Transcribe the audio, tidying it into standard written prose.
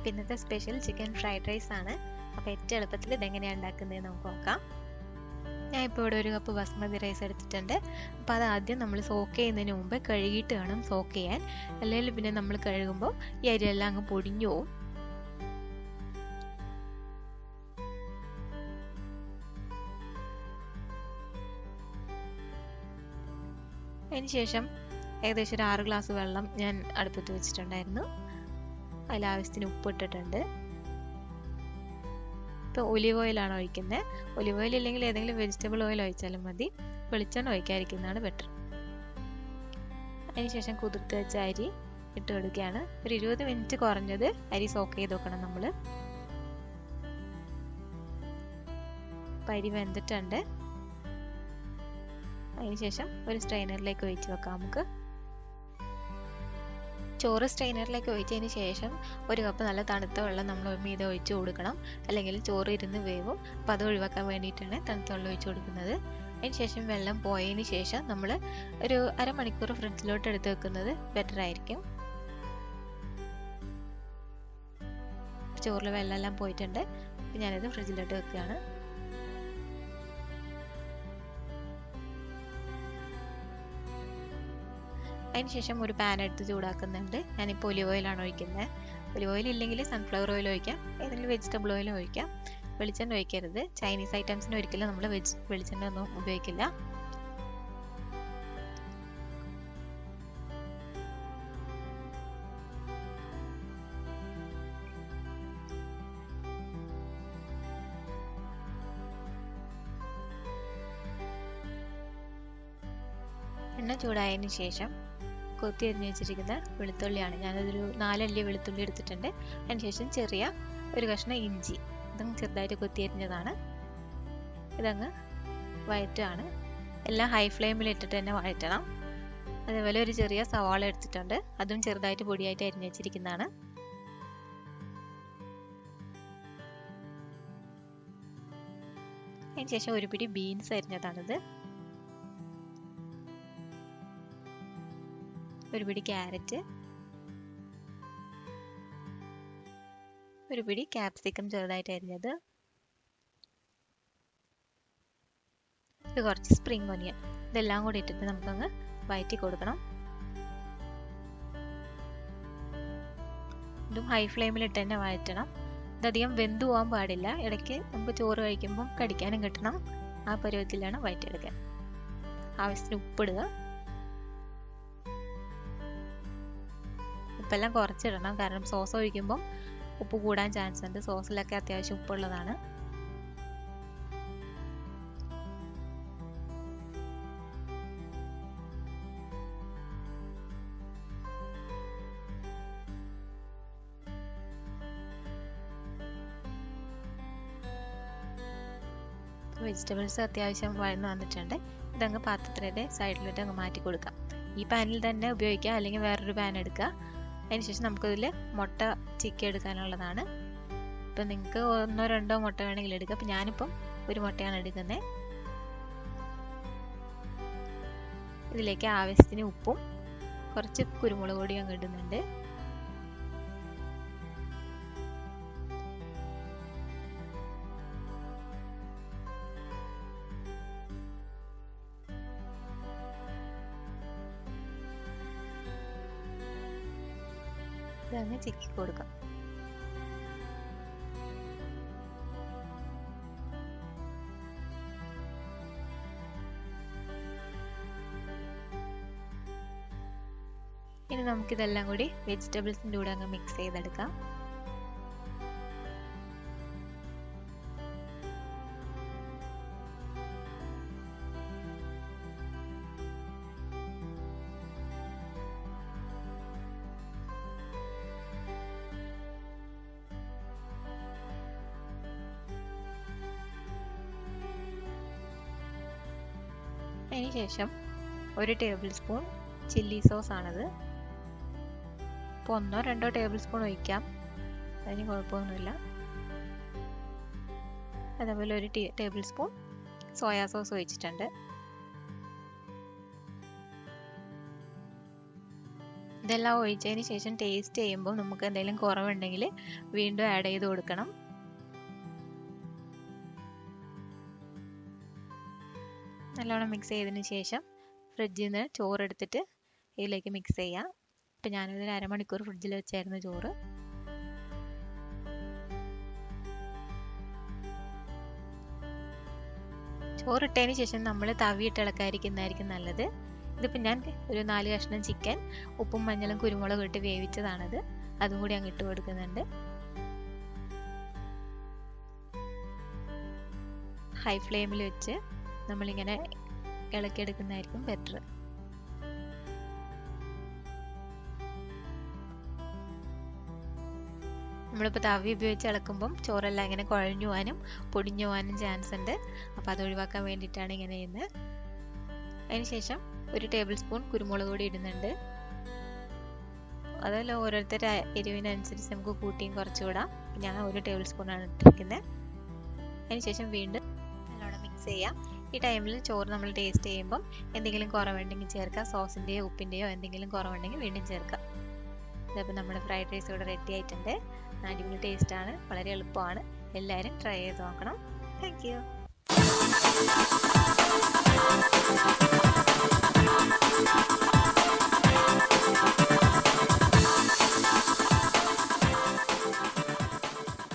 പിന്നത്തെ special chicken fried rice ആണ്. അപ്പോൾ ഏറ്റവും എളുപ്പത്തിൽ ഇതെങ്ങനെയാണ് ഉണ്ടാക്കുന്നത് നമുക്ക് നോക്കാം. ഞാൻ ഇപ്പോൾ ഇവിടെ 1 കപ്പ് ബസ്മതി റൈസ് എടുത്തിട്ടുണ്ട്. അപ്പോൾ അത് ആദ്യം നമ്മൾ സോക്ക് ചെയ്യുന്നതിന് മുമ്പ് കഴുകിയിട്ട് വേണം സോക്ക് ചെയ്യാൻ. അല്ലെങ്കിൽ പിന്നെ നമ്മൾ കഴുകുമ്പോൾ ഈ അരിയെല്ലാം അങ്ങ് പൊടിഞ്ഞു പോവും. അതിനുശേഷം ഏകദേശം ഒരു 6 ഗ്ലാസ് വെള്ളം ഞാൻ അടുപ്പത്ത് വെച്ചിട്ടുണ്ടായിരുന്നു. അതിൽ ആവശ്യത്തിന് ഉപ്പ് ഇട്ടിട്ടുണ്ട്. ഇപ്പോൾ ഒലിവ് ഓയിലാണ് ഒഴിക്കുന്നത്. ഒലിവ് ഓയിൽ ഇല്ലെങ്കിൽ ഏതെങ്കിലും വെജിറ്റബിൾ ഓയിൽ ഒഴിച്ചാലും മതി. വെളിച്ചെണ്ണ ഒഴിക്കാതിരിക്കുന്നതാണ് ബെറ്റർ. അതിനുശേഷം കുതിർത്ത് വെച്ച അരി ഇട്ട് കൊടുക്കുകയാണ്. ഒരു 20 മിനിറ്റ് കുറഞ്ഞത് അരി സോക്ക് ചെയ്ത് വെക്കണം നമ്മൾ. അരി വെന്തിട്ടുണ്ട്. അതിനുശേഷം ഒരു സ്ട്രെയിനറിലേക്ക് ഒഴിച്ച് വെക്കാം നമുക്ക്. ചോറ് സ്ട്രെയിനറിലേക്ക് ഒഴിച്ചതിന് ശേഷം 1 കപ്പ് നല്ല തണുത്ത വെള്ളം നമ്മൾ മീതെ ഒഴിച്ച് കൊടുക്കണം. അല്ലെങ്കിൽ ചോറ് ഇരുന്ന് വേവും. അപ്പോൾ അത് ഒഴിവാക്കാൻ വേണ്ടിയിട്ടാണ് തണുത്ത വെള്ളം ഒഴിച്ച് കൊടുക്കുന്നത്. അതിനുശേഷം വെള്ളം പോയതിന് ശേഷം നമ്മൾ ഒരു അരമണിക്കൂർ ഫ്രിഡ്ജിലോട്ട് എടുത്ത് വെക്കുന്നത് ബെറ്റർ ആയിരിക്കും. ചോറിൽ വെള്ളമെല്ലാം പോയിട്ടുണ്ട്. ഞാനിത് ഫ്രിഡ്ജിലോട്ട് വെക്കുകയാണ്. അതിനുശേഷം ഒരു പാൻ എടുത്ത് ചൂടാക്കുന്നുണ്ട്. ഞാനിപ്പോൾ ഒലിവ് ഓയിലാണ് ഒഴിക്കുന്നത്. ഒലിവ് ഓയിൽ ഇല്ലെങ്കിൽ സൺഫ്ലവർ ഓയിൽ ഒഴിക്കാം. ഏതെങ്കിലും വെജിറ്റബിൾ ഓയിൽ ഒഴിക്കാം. വെളിച്ചെണ്ണ ഒഴിക്കരുത്. ചൈനീസ് ഐറ്റംസിന് ഒരിക്കലും നമ്മൾ വെളിച്ചെണ്ണ ഒന്നും ഉപയോഗിക്കില്ല. എണ്ണ ചൂടായതിനു ശേഷം കൊത്തി അരിഞ്ഞ് വെച്ചിരിക്കുന്ന വെളുത്തുള്ളിയാണ്. ഞാനതൊരു 4 അല്ലി വെളുത്തുള്ളി എടുത്തിട്ടുണ്ട്. അതിനുശേഷം ചെറിയ ഒരു കഷ്ണം ഇഞ്ചി, ഇതും ചെറുതായിട്ട് കൊത്തി അരിഞ്ഞതാണ്. ഇതങ്ങ് വഴറ്റുകയാണ്. എല്ലാം ഹൈ ഫ്ലെയിമിൽ ഇട്ടിട്ട് തന്നെ വഴറ്റണം. അതേപോലെ ഒരു ചെറിയ സവാള എടുത്തിട്ടുണ്ട്. അതും ചെറുതായിട്ട് പൊടിയായിട്ട് അരിഞ്ഞ് വെച്ചിരിക്കുന്നതാണ്. അതിനുശേഷം ഒരു പിടി ബീൻസ് അരിഞ്ഞതാണിത്. ഒരു പിടി ക്യാരറ്റ്, ഒരു പിടി ക്യാപ്സിക്കം ചെറുതായിട്ട് അരിഞ്ഞത്, ഇത് കുറച്ച് സ്പ്രിംഗ് ഒനിയൻ. ഇതെല്ലാം കൂടി ഇട്ടിട്ട് നമുക്കങ്ങ് വഴറ്റി കൊടുക്കണം. ഇതും ഹൈ ഫ്ലെയിമിൽ ഇട്ട് തന്നെ വഴറ്റണം. ഇതധികം വെന്തു പോകാൻ പാടില്ല. ഇടയ്ക്ക് നമുക്ക് ചോറ് കഴിക്കുമ്പോൾ കടിക്കാനും കിട്ടണം. ആ പരുവത്തിലാണ് വഴറ്റിയെടുക്കാൻ. ആവശ്യത്തിന് ഉപ്പിടുക. ഉപ്പെല്ലാം കുറച്ചിടണം. കാരണം സോസ് ഒഴിക്കുമ്പം ഉപ്പ് കൂടാൻ ചാൻസ് ഉണ്ട്. സോസിലൊക്കെ അത്യാവശ്യം ഉപ്പുള്ളതാണ്. വെജിറ്റബിൾസ് അത്യാവശ്യം വഴന്ന് വന്നിട്ടുണ്ട്. ഇതങ്ങ് പാത്രത്തിൻ്റെ സൈഡിലിട്ട് അങ്ങ് മാറ്റി കൊടുക്കാം. ഈ പാനിൽ തന്നെ ഉപയോഗിക്കാം, അല്ലെങ്കിൽ വേറൊരു പാൻ എടുക്കുക. അതിനുശേഷം നമുക്കതിൽ മുട്ട ചിക്കി എടുക്കാനുള്ളതാണ്. ഇപ്പം നിങ്ങൾക്ക് 1 or 2 മുട്ട വേണമെങ്കിൽ എടുക്കാം. അപ്പം ഞാനിപ്പം ഒരു മുട്ടയാണ് എടുക്കുന്നത്. ഇതിലേക്ക് ആവശ്യത്തിന് ഉപ്പും കുറച്ച് കുരുമുളക് പൊടിയും അങ്ങ് ഇടുന്നുണ്ട്. ഇതങ്ങ് ചിക്കി കൊടുക്കാം. ഇനി നമുക്കിതെല്ലാം കൂടി വെജിറ്റബിൾസിൻ്റെ കൂടെ അങ്ങ് മിക്സ് ചെയ്തെടുക്കാം. അതിനുശേഷം 1 ടേബിൾ സ്പൂൺ ചില്ലി സോസ് ആണത്. ഇപ്പോൾ 1 or 2 ടേബിൾ സ്പൂൺ ഒഴിക്കാം, അതിന് കുഴപ്പമൊന്നുമില്ല. അതേപോലെ 1 ടേബിൾ സ്പൂൺ സോയാ സോസ് ഒഴിച്ചിട്ടുണ്ട്. ഇതെല്ലാം ഒഴിച്ചതിന് ശേഷം ടേസ്റ്റ് ചെയ്യുമ്പോൾ നമുക്ക് എന്തെങ്കിലും കുറവുണ്ടെങ്കിൽ വീണ്ടും ആഡ് ചെയ്ത് കൊടുക്കണം. നല്ലോണം മിക്സ് ചെയ്തതിന് ശേഷം ഫ്രിഡ്ജിൽ നിന്ന് ചോറ് എടുത്തിട്ട് ഇതിലേക്ക് മിക്സ് ചെയ്യാം. ഇപ്പം ഞാനൊരു അരമണിക്കൂർ ഫ്രിഡ്ജിൽ വെച്ചായിരുന്നു ചോറ്. ചോറിട്ടതിന് ശേഷം നമ്മൾ തവിയിട്ട് ഇളക്കാതിരിക്കുന്നതായിരിക്കും നല്ലത്. ഇതിപ്പോൾ ഞാൻ ഒരു 4 കഷ്ണം ചിക്കൻ ഉപ്പും മഞ്ഞളും കുരുമുളകും ഇട്ട് വേവിച്ചതാണത്. അതും കൂടി അങ്ങ് ഇട്ട് കൊടുക്കുന്നുണ്ട്. ഹൈ ഫ്ലെയിമിൽ വെച്ച് നമ്മളിങ്ങനെ ഇളക്കിയെടുക്കുന്നതായിരിക്കും ബെറ്റർ. നമ്മളിപ്പോൾ തവി ഉപയോഗിച്ച് ഇളക്കുമ്പം ചോറെല്ലാം ഇങ്ങനെ കുഴഞ്ഞു പോകാനും പൊടിഞ്ഞു പോകാനും ചാൻസ് ഉണ്ട്. അപ്പോൾ അത് ഒഴിവാക്കാൻ വേണ്ടിയിട്ടാണ് ഇങ്ങനെ ചെയ്യുന്നത്. അതിനുശേഷം ഒരു ടേബിൾ സ്പൂൺ കുരുമുളക് പൊടി ഇടുന്നുണ്ട്. അതല്ല ഓരോരുത്തരുടെ എരിവിനനുസരിച്ച് നമുക്ക് കൂട്ടിയും കുറച്ചുകൂടാം. ഞാൻ 1 ടേബിൾ സ്പൂണാണ് ഇട്ടിരിക്കുന്നത്. അതിനുശേഷം വീണ്ടും നല്ലോണം മിക്സ് ചെയ്യാം. ഈ ടൈമിൽ ചോറ് നമ്മൾ ടേസ്റ്റ് ചെയ്യുമ്പം എന്തെങ്കിലും കുറവുണ്ടെങ്കിൽ ചേർക്കാം. സോസിൻ്റെയോ ഉപ്പിൻ്റെയോ എന്തെങ്കിലും കുറവുണ്ടെങ്കിൽ വീണ്ടും ചേർക്കാം. ഇതപ്പോൾ നമ്മുടെ ഫ്രൈഡ് റൈസ് ഇവിടെ റെഡി ആയിട്ടുണ്ട്. അടിപൊളി ടേസ്റ്റാണ്, വളരെ എളുപ്പമാണ്. എല്ലാവരും ട്രൈ ചെയ്ത് നോക്കണം. Thank you.